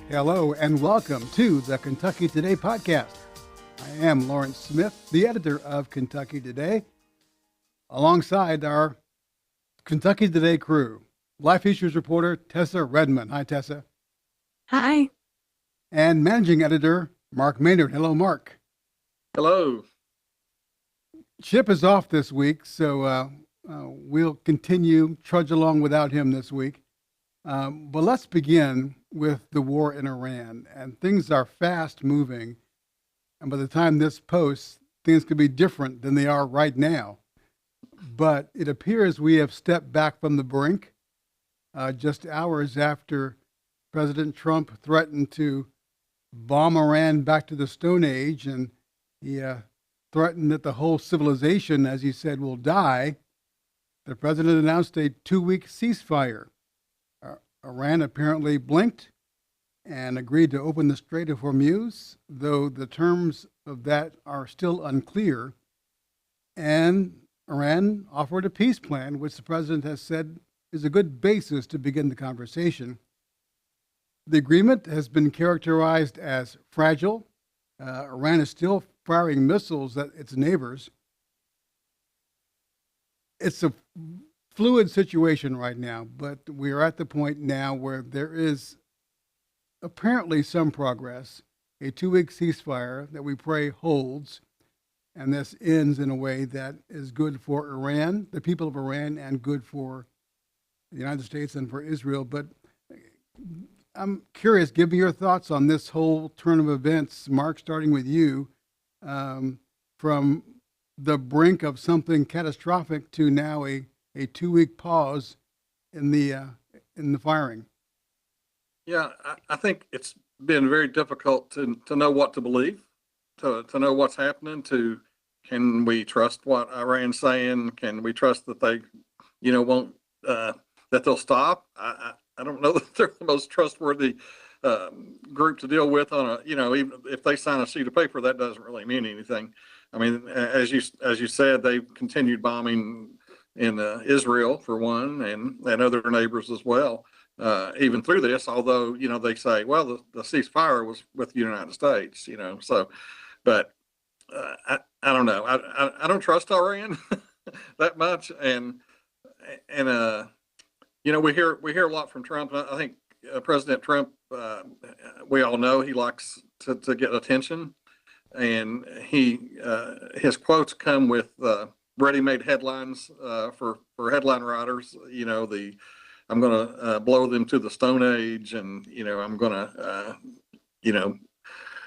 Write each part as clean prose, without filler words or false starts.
Hello and welcome to the Kentucky Today podcast. I am Lawrence Smith, the editor of Kentucky Today, alongside our Kentucky Today crew. Life Issues reporter Tessa Redmond. Hi, Tessa. Hi. And managing editor Mark Maynard. Hello, Mark. Hello. Chip is off this week, so we'll continue trudge along without him this week. But let's begin with the war in Iran. And things are fast moving. And by the time this posts, things could be different than they are right now. But it appears we have stepped back from the brink just hours after President Trump threatened to bomb Iran back to the Stone Age. And he threatened that the whole civilization, as he said, will die. The president announced a 2-week ceasefire. Iran apparently blinked and agreed to open the Strait of Hormuz, though the terms of that are still unclear. And Iran offered a peace plan, which the president has said is a good basis to begin the conversation. The agreement has been characterized as fragile. Iran is still firing missiles at its neighbors. It's a fluid situation right now, but we are at the point now where there is apparently some progress, a 2-week ceasefire that we pray holds, and this ends in a way that is good for Iran, the people of Iran, and good for the United States and for Israel. But I'm curious, give me your thoughts on this whole turn of events, Mark, starting with you, from the brink of something catastrophic to now a 2-week pause in the firing. Yeah, I think it's been very difficult to know what to believe, to know what's happening. Can we trust what Iran's saying? Can we trust that they, won't that they'll stop? I don't know that they're the most trustworthy group to deal with on even if they sign a sheet of paper, that doesn't really mean anything. I mean, as you said, they've continued bombing in Israel for one, and other neighbors as well, even through this, although, they say, well, the ceasefire was with the United States, so, but I don't know. I don't trust Iran that much. And we hear a lot from Trump. I think President Trump, we all know he likes to get attention, and his quotes come with ready-made headlines for headline writers. I'm going to blow them to the Stone Age, and I'm going to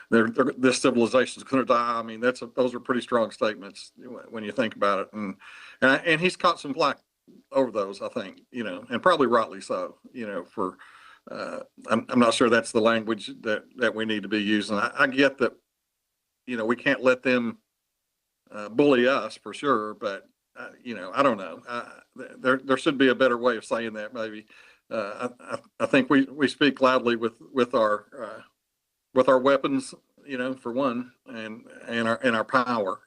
this civilization is going to die. I mean, those are pretty strong statements when you think about it, and he's caught some flack over those, I think, and probably rightly so. For I'm not sure that's the language that we need to be using. I get that, we can't let them bully us for sure, but I don't know. There should be a better way of saying that. Maybe I think we speak loudly with our weapons, for one, and our power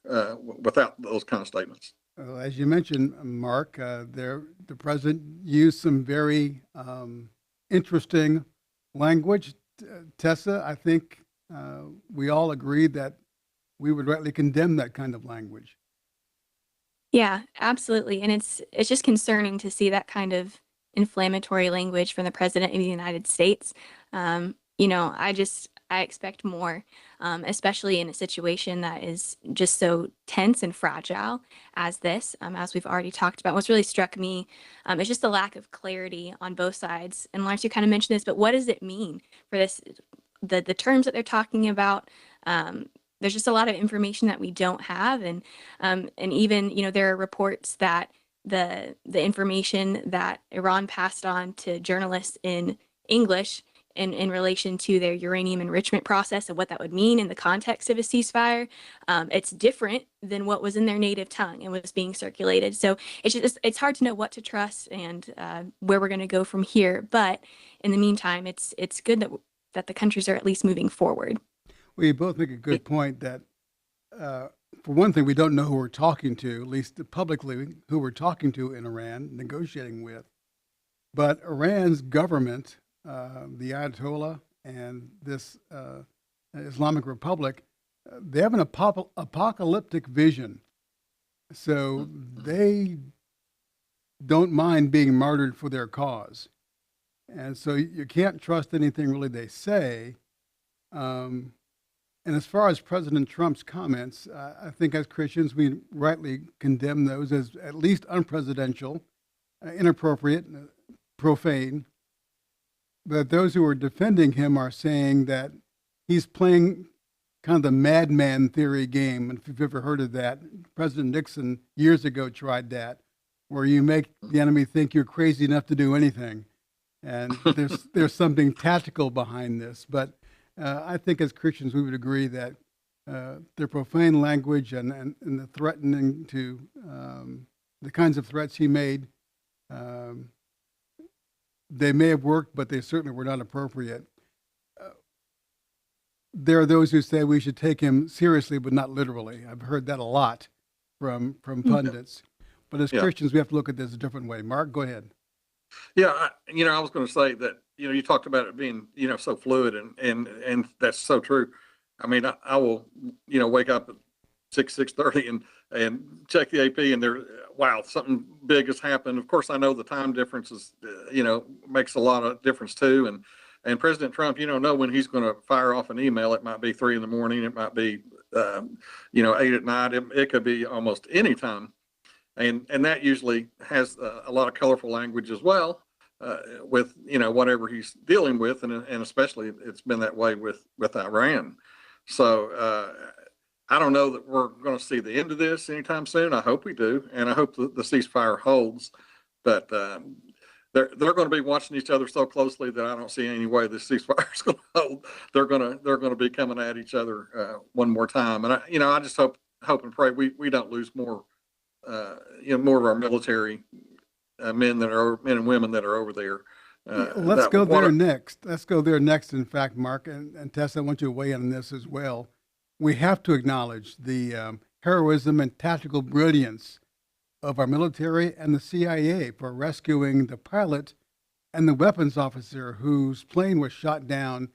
without those kind of statements. Well, as you mentioned, Mark, the president used some very interesting language. Tessa, I think we all agree that we would rightly condemn that kind of language. Yeah, absolutely. And it's just concerning to see that kind of inflammatory language from the president of the United States. I expect more, especially in a situation that is just so tense and fragile as this, as we've already talked about. What's really struck me is just the lack of clarity on both sides. And Lawrence, you kind of mentioned this, but what does it mean for this, the terms that they're talking about? There's just a lot of information that we don't have, and even there are reports that the information that Iran passed on to journalists in English in relation to their uranium enrichment process and what that would mean in the context of a ceasefire, it's different than what was in their native tongue and was being circulated. So it's hard to know what to trust and where we're going to go from here. But in the meantime, it's good that the countries are at least moving forward. Well, you both make a good point that, for one thing, we don't know who we're talking to, at least publicly, who we're talking to in Iran, negotiating with. But Iran's government, the Ayatollah and this Islamic Republic, they have an apocalyptic vision. So they don't mind being martyred for their cause. And so you can't trust anything really they say. Um, and as far as President Trump's comments, I think as Christians, we rightly condemn those as at least unpresidential, inappropriate, profane. But those who are defending him are saying that he's playing kind of the madman theory game. And if you've ever heard of that, President Nixon years ago tried that, where you make the enemy think you're crazy enough to do anything. And there's something tactical behind this. But I think as Christians, we would agree that the profane language and the threatening to the kinds of threats he made, they may have worked, but they certainly were not appropriate. There are those who say we should take him seriously, but not literally. I've heard that a lot from pundits. But as Yeah. Christians, we have to look at this a different way. Mark, go ahead. Yeah, I was going to say that, you talked about it being, so fluid and that's so true. I mean, I will, wake up at 6:30 and check the AP and wow, something big has happened. Of course, I know the time difference is, makes a lot of difference too. And President Trump, know when he's going to fire off an email. It might be 3 in the morning. It might be, 8 at night. It could be almost any time. And that usually has a lot of colorful language as well, with whatever he's dealing with, and especially it's been that way with Iran. So I don't know that we're going to see the end of this anytime soon. I hope we do, and I hope the ceasefire holds. But they're going to be watching each other so closely that I don't see any way this ceasefire is going to hold. They're going to be coming at each other one more time, and I just hope and pray we don't lose more. More of our military men and women that are over there. Let's go there next. Let's go there next. In fact, Mark and Tessa, I want you to weigh in on this as well. We have to acknowledge the heroism and tactical brilliance of our military and the CIA for rescuing the pilot and the weapons officer whose plane was shot down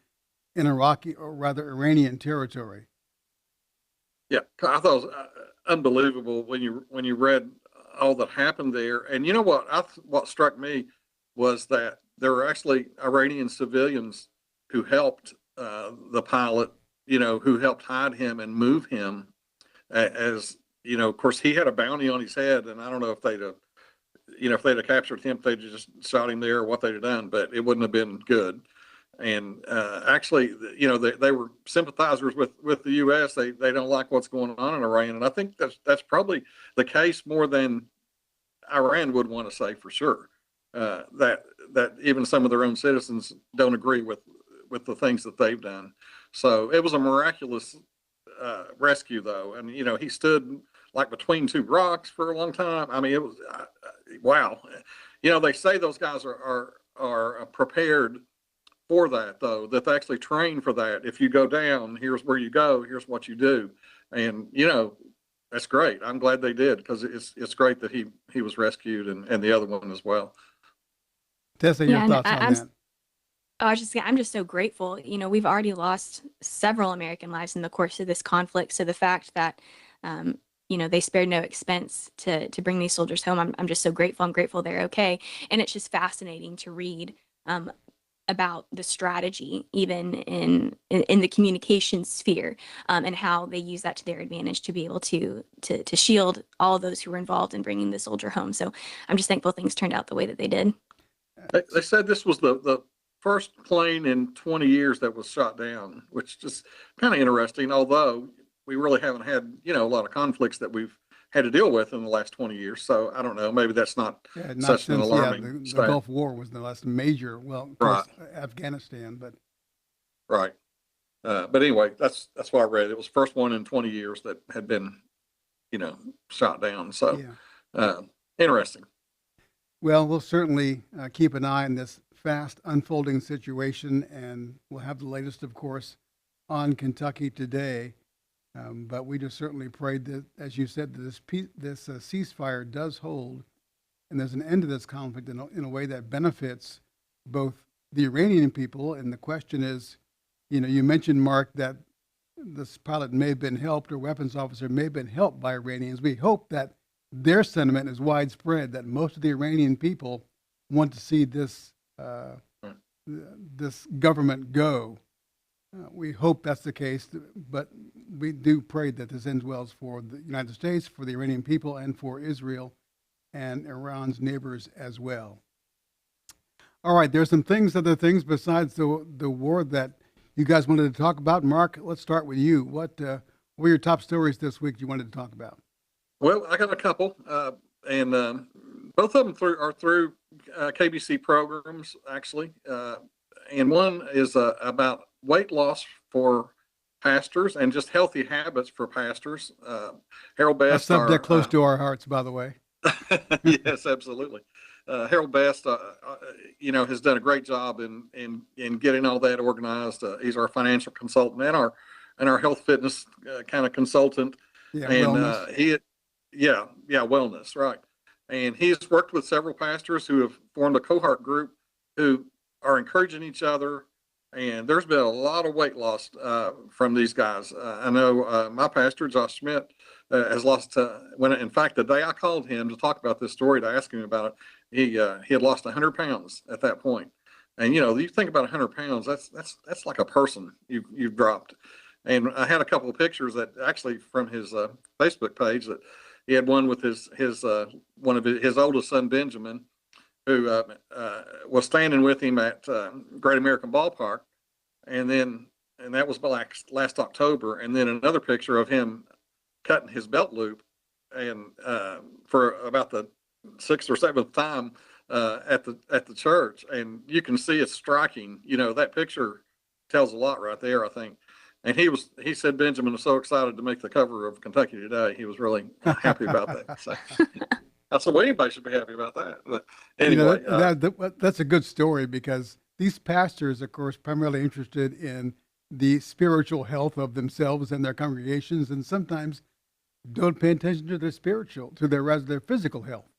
in Iraqi, or rather Iranian territory. Yeah, I thought it was unbelievable when you read all that happened there. And you know what struck me was that there were actually Iranian civilians who helped the pilot, who helped hide him and move him. As of course, he had a bounty on his head, and I don't know if if they'd have captured him, if they'd just shot him there or what they'd have done, but it wouldn't have been good. And actually, they were sympathizers with the U.S. They don't like what's going on in Iran, and I think that's probably the case more than Iran would want to say for sure. That even some of their own citizens don't agree with the things that they've done. So it was a miraculous rescue, though, and he stood like between two rocks for a long time. I mean, it was wow. They say those guys are prepared for that, though, that they actually train for that. If you go down, here's where you go, here's what you do. And that's great. I'm glad they did, because it's great that he was rescued, and the other one as well. Tessa, your thoughts on that? I'm just so grateful. We've already lost several American lives in the course of this conflict. So the fact that they spared no expense to bring these soldiers home, I'm just so grateful. I'm grateful they're okay. And it's just fascinating to read about the strategy, even in the communication sphere, and how they use that to their advantage to be able to shield all those who were involved in bringing the soldier home. So I'm just thankful things turned out the way that they did. They said this was the first plane in 20 years that was shot down, which is just kind of interesting, although we really haven't had, a lot of conflicts that we've had to deal with in the last 20 years. So I don't know, maybe that's not such an alarming the Gulf War was the last major, of course, Afghanistan, but. Right. But anyway, that's what I read. It was the first one in 20 years that had been, shot down. So interesting. Well, we'll certainly keep an eye on this fast unfolding situation, and we'll have the latest, of course, on Kentucky today. But we just certainly prayed that, as you said, that this ceasefire does hold, and there's an end to this conflict in a way that benefits both the Iranian people. And the question is, you mentioned, Mark, that this pilot may have been helped or weapons officer may have been helped by Iranians. We hope that their sentiment is widespread, that most of the Iranian people want to see this government go. We hope that's the case, but we do pray that this ends well for the United States, for the Iranian people, and for Israel and Iran's neighbors as well. All right, there's some other things besides the war that you guys wanted to talk about. Mark, let's start with you. What were your top stories this week you wanted to talk about? Well, I got a couple, and both of them are through KBC programs, actually. And one is about weight loss for pastors and just healthy habits for pastors. Harold A Best, subject close to our hearts, by the way. yes, absolutely. Harold Best, has done a great job in getting all that organized. He's our financial consultant and our health fitness kind of consultant. Yeah, And wellness. wellness, right. And he's worked with several pastors who have formed a cohort group who are encouraging each other. And there's been a lot of weight loss from these guys. I know my pastor, Josh Schmidt, has lost, in fact, the day I called him to talk about this story, to ask him about it, he had lost 100 pounds at that point. And, you think about 100 pounds, that's like a person you've dropped. And I had a couple of pictures that actually from his Facebook page, that he had one with his one of his oldest son, Benjamin, who was standing with him at Great American Ballpark. And that was last October. And then another picture of him cutting his belt loop, and for about the 6th or 7th time at the church. And you can see it's striking. That picture tells a lot right there, I think. And he said Benjamin was so excited to make the cover of Kentucky Today. He was really happy about that. So I said, well, anybody should be happy about that. But anyway, that's a good story, because these pastors, of course, primarily interested in the spiritual health of themselves and their congregations, and sometimes don't pay attention to their physical health.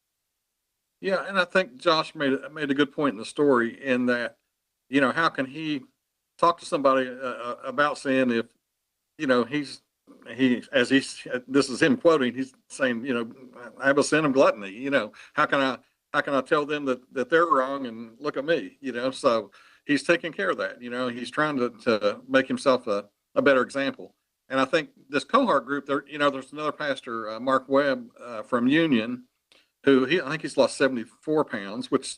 yeah, and I think Josh made a good point in the story, in that, how can he talk to somebody about sin if, this is him quoting, he's saying, I have a sin of gluttony. How can I tell them that they're wrong, and look at me? So he's taking care of that. He's trying to make himself a better example. And I think this cohort group there, there's another pastor, Mark Webb from Union, who I think he's lost 74 pounds, which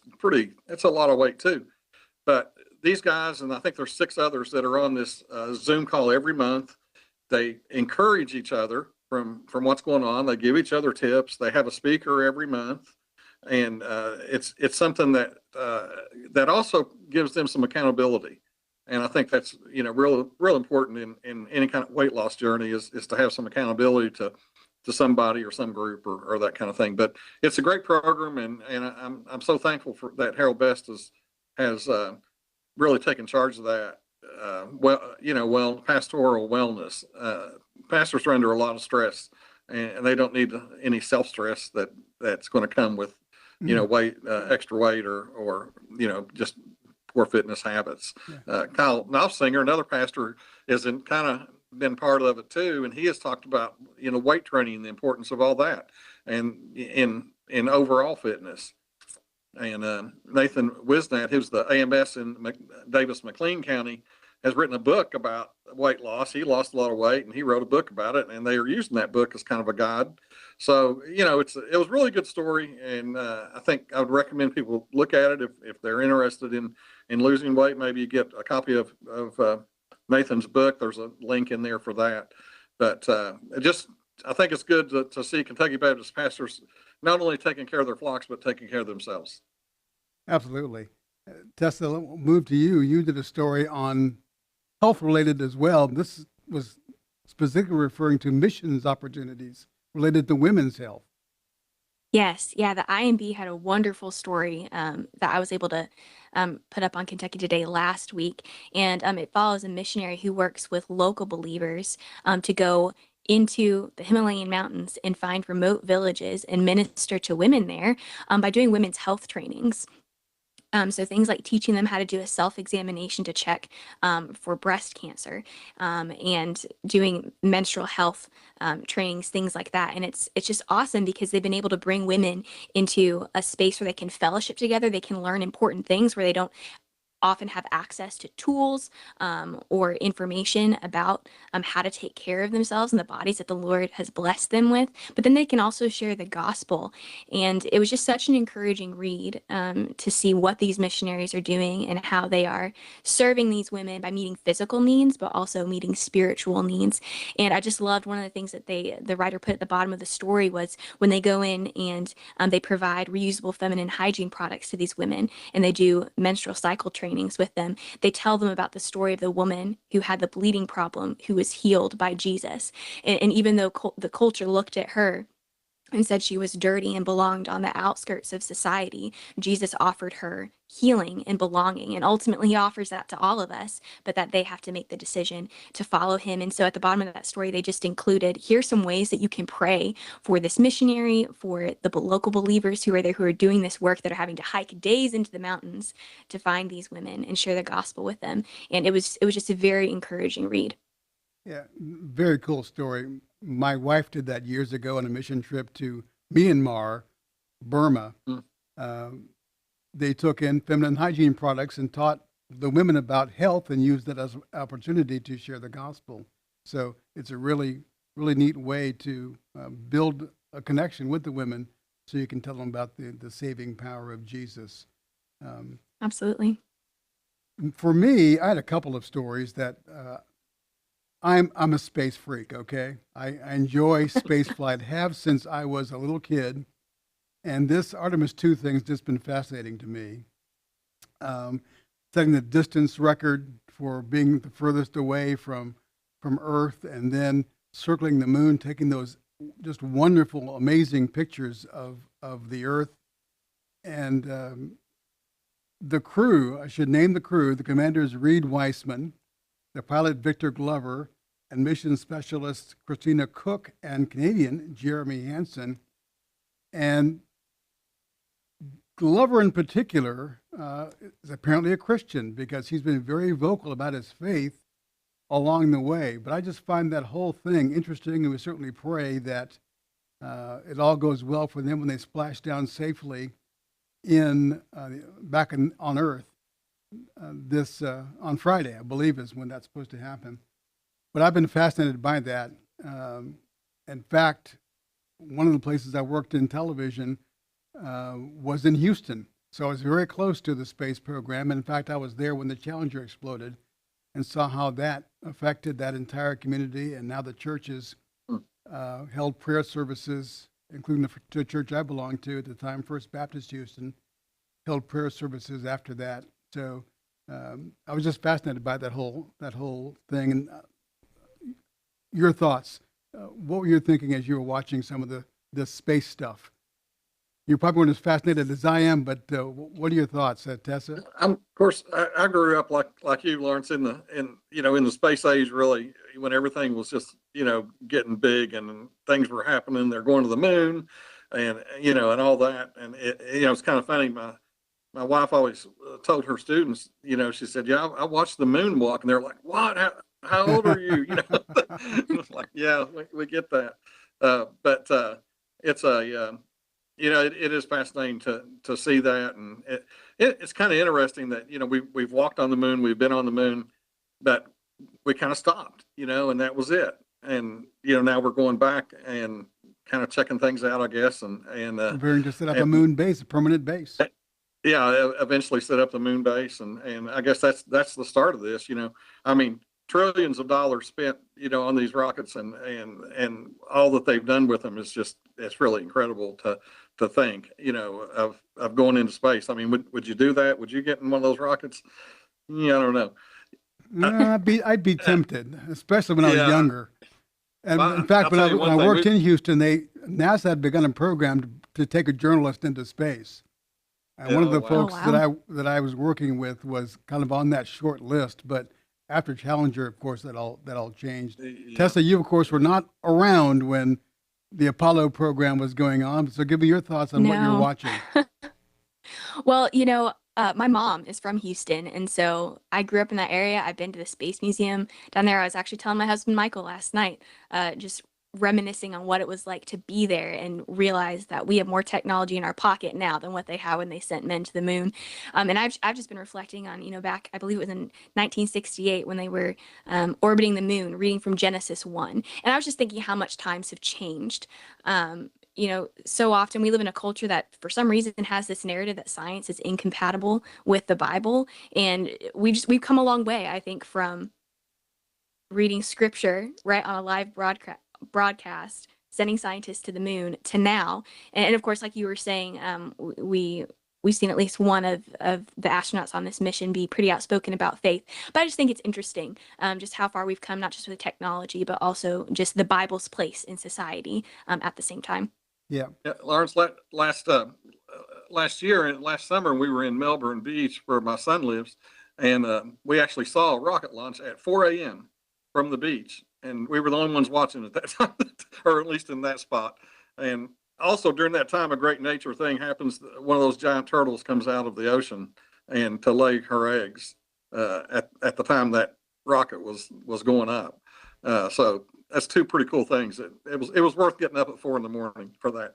it's a lot of weight too. But these guys, and I think there's 6 others that are on this Zoom call every month. They encourage each other from what's going on. They give each other tips. They have a speaker every month, and it's something that also gives them some accountability. And I think that's real important in any kind of weight loss journey, is to have some accountability to somebody or some group or that kind of thing. But it's a great program, and I'm so thankful for that. Harold Best has really taken charge of that. Pastoral wellness. Pastors are under a lot of stress, and they don't need any self-stress that's going to come with weight, extra weight, or just poor fitness habits. Yeah. Kyle Knopfsinger, another pastor, is kind of been part of it too, and he has talked about weight training, the importance of all that, and in overall fitness. And Nathan Wisnat, who's the AMS in Davis-McLean County, has written a book about weight loss. He lost a lot of weight, and he wrote a book about it, and they are using that book as kind of a guide. So, it was a really good story, and I think I would recommend people look at it if they're interested in losing weight. Maybe you get a copy of Nathan's book. There's a link in there for that. But I think it's good to see Kentucky Baptist pastors not only taking care of their flocks, but taking care of themselves. Absolutely. Tessa, we'll move to you. You did a story on health related as well. This was specifically referring to missions opportunities related to women's health. Yes, yeah, the IMB had a wonderful story that I was able to put up on Kentucky Today last week. And it follows a missionary who works with local believers to go into the Himalayan mountains and find remote villages and minister to women there by doing women's health trainings. So things like teaching them how to do a self-examination to check for breast cancer, and doing menstrual health trainings, things like that. And it's just awesome because they've been able to bring women into a space where they can fellowship together. They can learn important things where they don't often have access to tools or information about how to take care of themselves and the bodies that the Lord has blessed them with. But then they can also share the gospel. And it was just such an encouraging read to see what these missionaries are doing and how they are serving these women by meeting physical needs, but also meeting spiritual needs. And I just loved one of the things that the writer put at the bottom of the story was when they go in and they provide reusable feminine hygiene products to these women and they do menstrual cycle trainings with them. They tell them about the story of the woman who had the bleeding problem, who was healed by Jesus. And even though the culture looked at her and said she was dirty and belonged on the outskirts of society, Jesus offered her healing and belonging. And ultimately, he offers that to all of us, but that they have to make the decision to follow him. And so at the bottom of that story, they just included here's some ways that you can pray for this missionary, for the local believers who are there, who are doing this work, that are having to hike days into the mountains to find these women and share the gospel with them. And it was just a very encouraging read. Yeah, very cool story. My wife did that years ago on a mission trip to Myanmar, Burma. Mm. Um, they took in feminine hygiene products and taught the women about health and used that as an opportunity to share the gospel. So it's a really, really neat way to build a connection with the women so you can tell them about the saving power of Jesus. Um, Absolutely. for me, I had a couple of stories that I'm a space freak, okay? I enjoy space flight, have since I was a little kid, and this Artemis 2 thing's just been fascinating to me. Um, Setting the distance record for being the furthest away from Earth, and then circling the moon, taking those just wonderful, amazing pictures of the Earth. And the crew, I should name the crew, the commander is Reed Weissman, the pilot Victor Glover, and mission specialist Christina Cook, and Canadian Jeremy Hansen. And Glover in particular is apparently a Christian because he's been very vocal about his faith along the way. But I just find that whole thing interesting, and we certainly pray that it all goes well for them when they splash down safely in back on Earth. This on Friday, I believe, is when that's supposed to happen. But I've been fascinated by that. In fact, one of the places I worked in television was in Houston, so I was very close to the space program. In fact, I was there when the Challenger exploded and saw how that affected that entire community. And now the churches held prayer services, including the church I belonged to at the time, First Baptist Houston, held prayer services after that. So I was just fascinated by that whole thing. And your thoughts? What were you thinking as you were watching some of the space stuff? You probably weren't as fascinated as I am, but what are your thoughts, Tessa? Of course, I grew up like you, Lawrence, in the space age, really, when everything was just getting big and things were happening. They're going to the moon, and and all that, and it's kind of funny. My wife always told her students, she said, "Yeah, I watched the moon walk," and they're like, "What? How old are you?" It's like, yeah, we get that, but it's it is fascinating to see that, and it's kind of interesting that we've walked on the moon, we've been on the moon, but we kind of stopped, and that was it. And now we're going back and kind of checking things out, I guess, and Preparing to set up a moon base, a permanent base. yeah, eventually set up the moon base, and I guess that's the start of this. I mean, trillions of dollars spent, on these rockets, and all that they've done with them is it's really incredible to think, of going into space. I mean, would you do that? Would you get in one of those rockets? Yeah, I don't know. I'd be tempted, especially when I was Yeah. younger. And Well, in fact, I'll when tell I, you when one I thing, worked in Houston, NASA had begun a program to take a journalist into space. And one of Yeah, the wow. folks Oh, wow. that I was working with was kind of on that short list. But after Challenger, of course, that all changed. Yeah. Tessa, you of course were not around when the Apollo program was going on. So give me your thoughts on what you're No. watching. Well, My mom is from Houston, and so I grew up in that area. I've been to the Space Museum down there. I was actually telling my husband Michael last night, just reminiscing on what it was like to be there and realize that we have more technology in our pocket now than what they had when they sent men to the moon. And I've just been reflecting on, back, I believe it was in 1968 when they were orbiting the moon, reading from Genesis 1. And I was just thinking how much times have changed. So often we live in a culture that for some reason has this narrative that science is incompatible with the Bible. And we've come a long way, I think, from reading scripture right on a live broadcast, sending scientists to the moon to now. And of course, like you were saying, we've seen at least one of the astronauts on this mission be pretty outspoken about faith. But I just think it's interesting, just how far we've come, not just with technology, but also just the Bible's place in society at the same time. Yeah. Yeah, Lawrence, last year and last summer, we were in Melbourne Beach where my son lives, and we actually saw a rocket launch at 4 a.m. from the beach, and we were the only ones watching at that time, or at least in that spot. And also during that time, a great nature thing happens. One of those giant turtles comes out of the ocean and to lay her eggs at the time that rocket was going up. So that's two pretty cool things. It was worth getting up at 4 a.m. for that.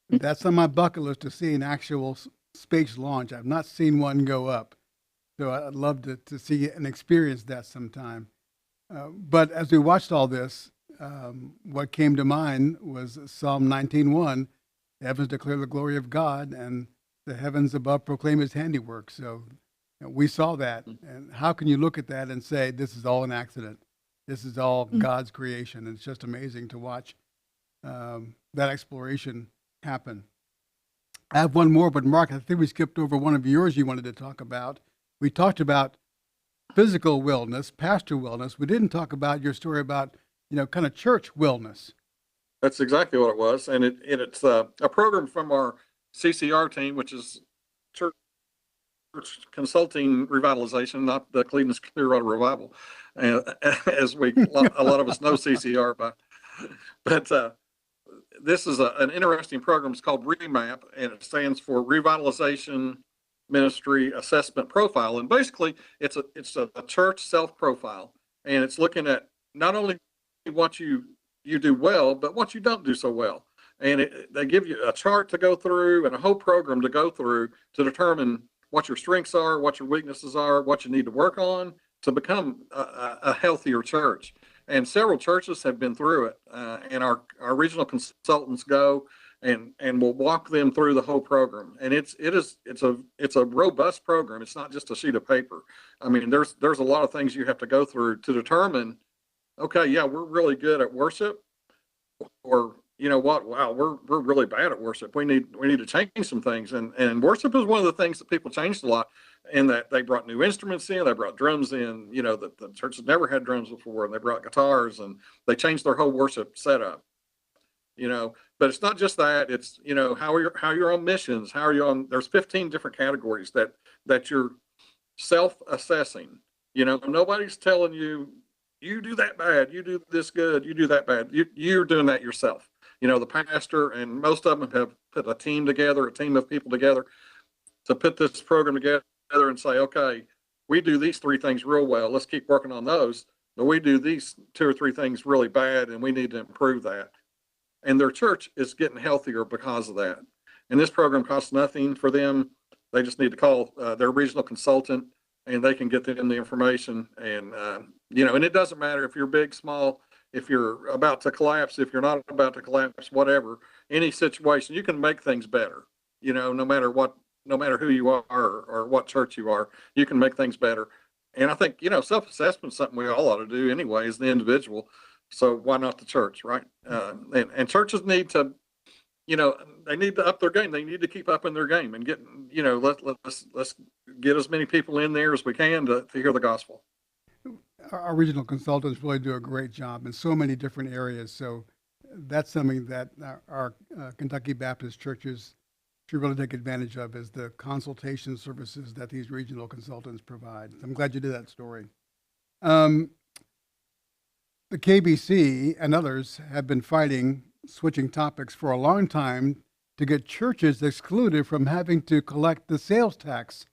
That's on my bucket list to see an actual space launch. I've not seen one go up. So I'd love to see and experience that sometime. But as we watched all this, what came to mind was Psalm 19:1. The heavens declare the glory of God, and the heavens above proclaim his handiwork. So we saw that. And how can you look at that and say, this is all an accident? This is all God's creation. And it's just amazing to watch that exploration happen. I have one more, but Mark, I think we skipped over one of yours you wanted to talk about. We talked about physical wellness, pastor wellness. We didn't talk about your story about, kind of church wellness. That's exactly what it was, and it's a program from our CCR team, which is Church Consulting Revitalization, not the Cleveland Clearwater Revival, as a lot of us know CCR by. But this is an interesting program. It's called REMAP, and it stands for Revitalization Ministry Assessment Profile. And basically, it's a church self profile, and it's looking at not only what you do well, but what you don't do so well. And they give you a chart to go through and a whole program to go through to determine what your strengths are, what your weaknesses are, what you need to work on to become a healthier church. And several churches have been through it, and our regional consultants go and we'll walk them through the whole program. And it's a robust program. It's not just a sheet of paper. I mean, there's a lot of things you have to go through to determine, okay, yeah, we're really good at worship, or you know what, wow, we're really bad at worship. We need to change some things. And worship is one of the things that people changed a lot, in that they brought new instruments in, they brought drums in, the church had never had drums before, and they brought guitars, and they changed their whole worship setup. But it's not just that. It's, how you're on missions, how are you on, there's 15 different categories that you're self-assessing. Nobody's telling you, you do that bad, you do this good, you do that bad. You're doing that yourself. The pastor and most of them have put a team of people together to put this program together and say, okay, we do these 3 things real well. Let's keep working on those. But we do these 2 or 3 things really bad, and we need to improve that. And their church is getting healthier because of that. And this program costs nothing for them. They just need to call their regional consultant, and they can get them the information. And, and it doesn't matter if you're big, small, if you're about to collapse, if you're not about to collapse, whatever, any situation, you can make things better, no matter who you are or what church you are, you can make things better. And I think, self-assessment is something we all ought to do anyway as the individual. So why not the church, right? And churches need to, they need to up their game. They need to keep up in their game and get, let's get as many people in there as we can to hear the gospel. Our regional consultants really do a great job in so many different areas. So that's something that our Kentucky Baptist churches should really take advantage of, is the consultation services that these regional consultants provide. I'm glad you did that story. The KBC and others have been fighting, switching topics for a long time, to get churches excluded from having to collect the sales tax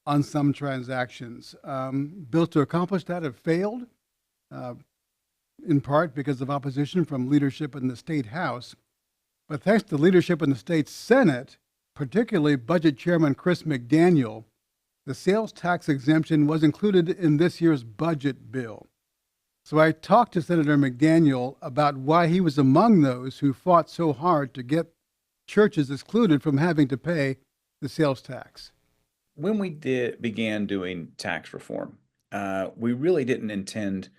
on some transactions. Bills to accomplish that have failed, uh, in part because of opposition from leadership in the state House. But thanks to leadership in the state Senate, particularly Budget Chairman Chris McDaniel, the sales tax exemption was included in this year's budget bill. So I talked to Senator McDaniel about why he was among those who fought so hard to get churches excluded from having to pay the sales tax. When we began doing tax reform, we really didn't intend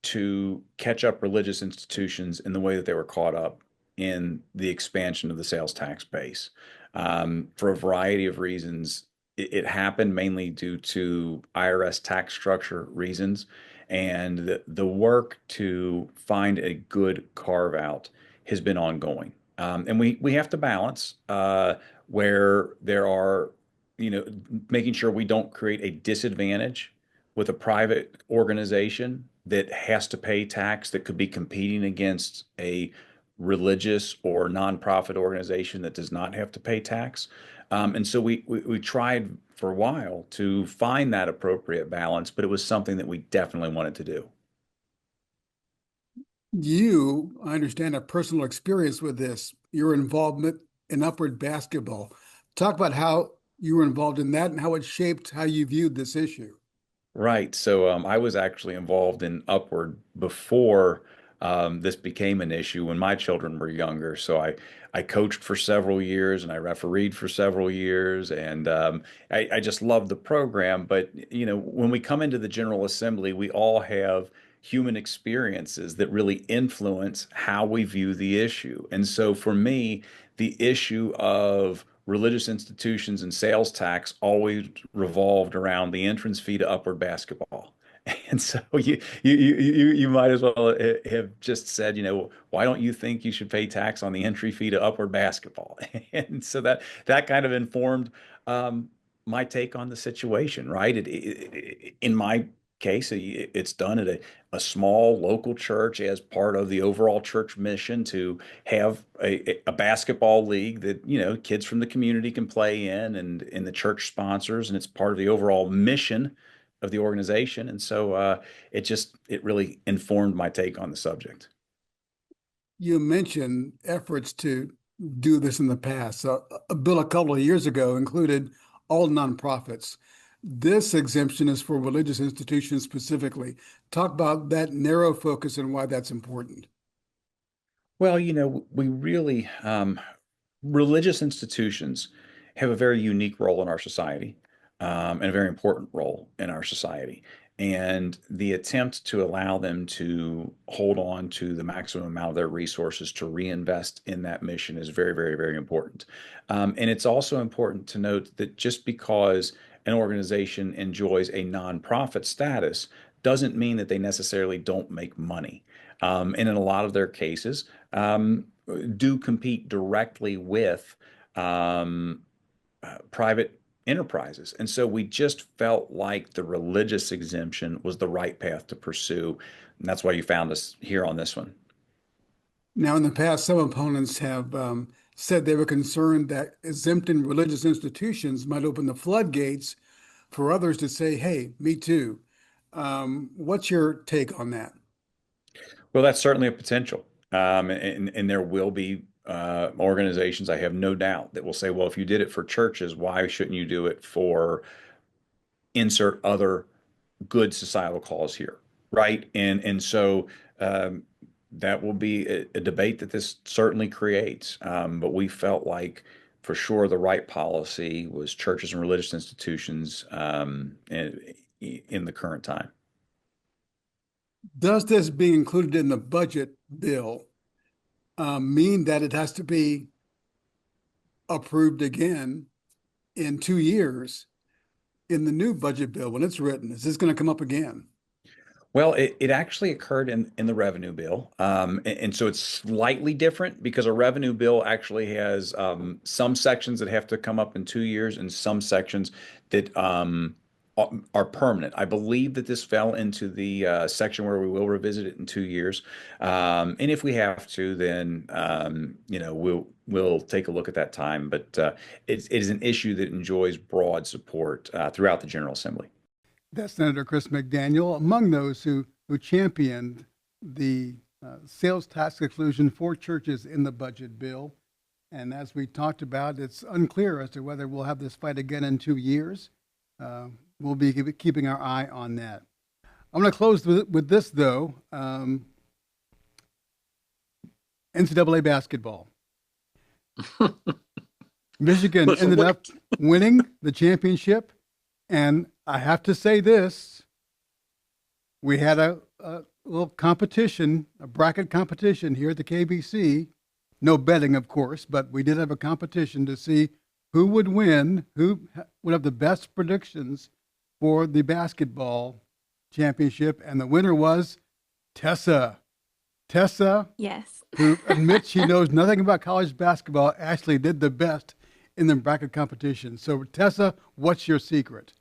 to catch up religious institutions in the way that they were caught up in the expansion of the sales tax base. For a variety of reasons, it happened mainly due to IRS tax structure reasons, and the work to find a good carve out has been ongoing. And we have to balance where there are, making sure we don't create a disadvantage with a private organization that has to pay tax that could be competing against a religious or nonprofit organization that does not have to pay tax. And so we tried for a while to find that appropriate balance, but it was something that we definitely wanted to do. You, I understand, a personal experience with this, your involvement in upward basketball. Talk about how you were involved in that and how it shaped how you viewed this issue. Right. So I was actually involved in Upward before this became an issue when my children were younger. So I coached for several years and I refereed for several years, and I just loved the program. But when we come into the General Assembly, we all have human experiences that really influence how we view the issue. And so for me, the issue of religious institutions and sales tax always revolved around the entrance fee to Upward basketball. And so you might as well have just said, why don't you think you should pay tax on the entry fee to Upward basketball? And so that kind of informed my take on the situation, right? In my case, it's done at a small local church as part of the overall church mission to have a basketball league that, kids from the community can play in, and the church sponsors, and it's part of the overall mission of the organization. And so it really informed my take on the subject. You mentioned efforts to do this in the past. A bill a couple of years ago included all nonprofits. This exemption is for religious institutions specifically. Talk about that narrow focus and why that's important. Well, we really, religious institutions have a very unique role in our society, and a very important role in our society. And the attempt to allow them to hold on to the maximum amount of their resources to reinvest in that mission is very, very, very important. And it's also important to note that just because an organization enjoys a nonprofit status doesn't mean that they necessarily don't make money. And in a lot of their cases, do compete directly with private enterprises. And so we just felt like the religious exemption was the right path to pursue. And that's why you found us here on this one. Now, in the past, some opponents have said they were concerned that exempting religious institutions might open the floodgates for others to say, hey, me too. What's your take on that? Well, that's certainly a potential. And there will be organizations, I have no doubt, that will say, well, if you did it for churches, why shouldn't you do it for insert other good societal cause here, right? And so that will be a debate that this certainly creates. But we felt like for sure the right policy was churches and religious institutions in the current time. Does this being included in the budget bill mean that it has to be approved again in 2 years in the new budget bill when it's written? Is this going to come up again? Well, it actually occurred in the revenue bill. And so it's slightly different because a revenue bill actually has some sections that have to come up in 2 years and some sections that are permanent. I believe that this fell into the section where we will revisit it in 2 years. And if we have to, then we'll take a look at that time. But it is an issue that enjoys broad support throughout the General Assembly. That's Senator Chris McDaniel, among those who championed the sales tax exclusion for churches in the budget bill. And as we talked about, it's unclear as to whether we'll have this fight again in 2 years. We'll be keeping our eye on that. I'm going to close with this, though. NCAA basketball. Michigan Listen, ended up winning the championship. And I have to say this, we had a little competition, a bracket competition here at the KBC. No betting, of course, but we did have a competition to see who would win, who would have the best predictions for the basketball championship. And the winner was Tessa. Tessa, Yes. who admits she knows nothing about college basketball, actually did the best in the bracket competition. So, Tessa, what's your secret?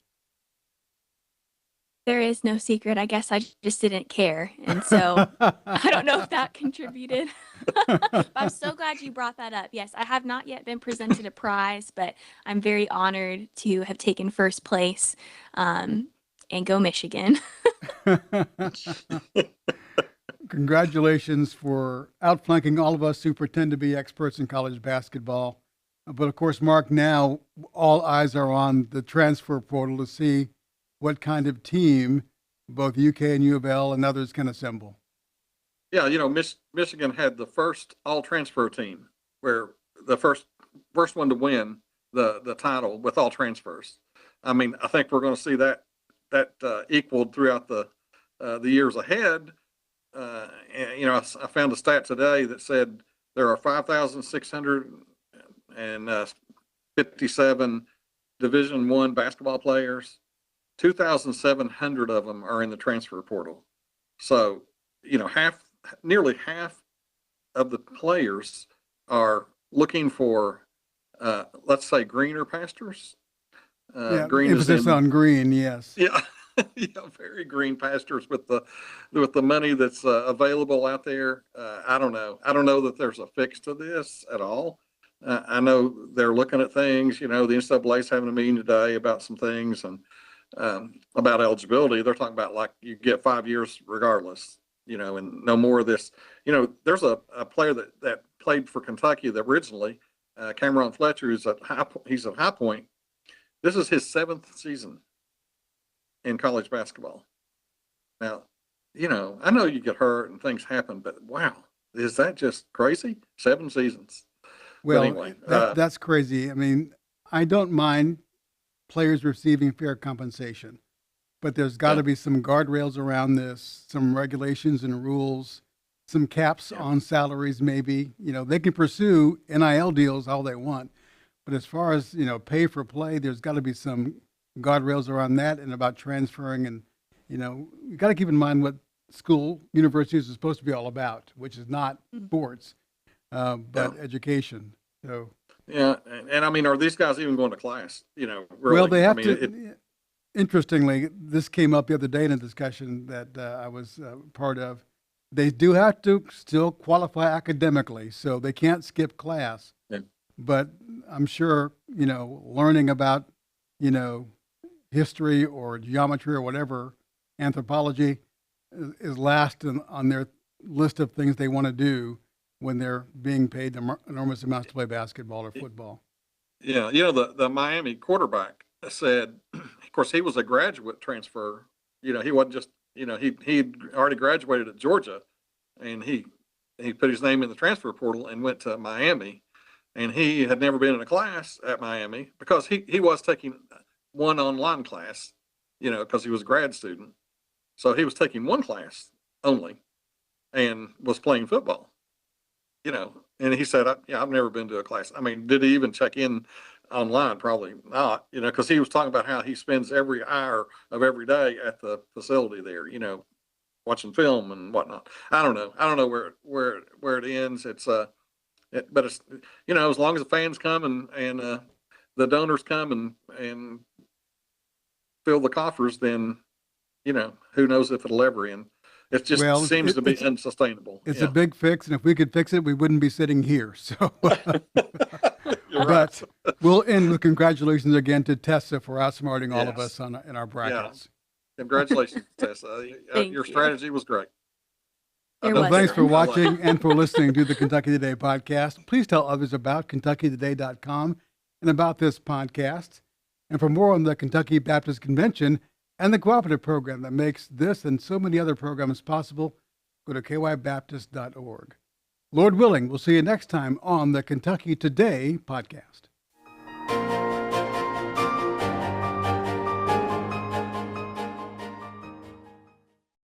There is no secret. I guess I just didn't care. And so I don't know if that contributed. But I'm so glad you brought that up. Yes, I have not yet been presented a prize, but I'm very honored to have taken first place, and go Michigan. Congratulations for outflanking all of us who pretend to be experts in college basketball. But of course, Mark, now all eyes are on the transfer portal to see what kind of team both UK and U of L and others can assemble. Yeah, Michigan had the first all transfer team, where the first one to win the title with all transfers. I mean, I think we're going to see that equaled throughout the years ahead. And, I found a stat today that said there are 5,657 Division I basketball players. 2,700 of them are in the transfer portal. So, nearly half of the players are looking for, let's say, greener pastures. Green emphasis on green, yes. Yeah, very green pastures with the money that's available out there. I don't know that there's a fix to this at all. I know they're looking at things. The NCAA is having a meeting today about some things and about eligibility. They're talking about like you get 5 years regardless. And no more of this. There's a player that played for Kentucky that originally, Cameron Fletcher, he's at High Point. This is his 7th season in college basketball. Now, I know you get hurt and things happen, but wow, is that just crazy? 7 seasons. Well, anyway, that's crazy. I mean, I don't mind players receiving fair compensation, but there's got to be some guardrails around this, some regulations and rules, some caps on salaries maybe. They can pursue NIL deals all they want, but as far as, pay for play, there's got to be some guardrails around that and about transferring. And, you got to keep in mind what universities are supposed to be all about, which is not sports, but education. So. Yeah. And I mean, are these guys even going to class? Really? Well, they have to. Interestingly, this came up the other day in a discussion that I was part of. They do have to still qualify academically, so they can't skip class. Yeah. But I'm sure, learning about, history or geometry or whatever, anthropology is last on their list of things they want to do when they're being paid enormous amounts to play basketball or football. Yeah. The Miami quarterback said, of course, he was a graduate transfer. He wasn't just, he'd already graduated at Georgia, and he put his name in the transfer portal and went to Miami, and he had never been in a class at Miami because he was taking one online class, because he was a grad student. So he was taking one class only and was playing football, and he said, I've never been to a class. I mean, did he even check in online? Probably not, because he was talking about how he spends every hour of every day at the facility there, watching film and whatnot. I don't know where it ends. It's but it's as long as the fans come and the donors come and fill the coffers, then, who knows if it'll ever end. It just Well, seems to be it's unsustainable. it's Yeah. a big fix, and if we could fix it, we wouldn't be sitting here. So, You're right. but we'll end with congratulations again to Tessa for outsmarting all of Yes. us in our brackets. Congratulations, Tessa. Thank Your you. strategy was great. There Well, was thanks for none. watching and for listening to the Kentucky Today podcast. Please tell others about KentuckyToday.com and about this podcast. And for more on the Kentucky Baptist Convention and the cooperative program that makes this and so many other programs possible, go to kybaptist.org. Lord willing, we'll see you next time on the Kentucky Today podcast.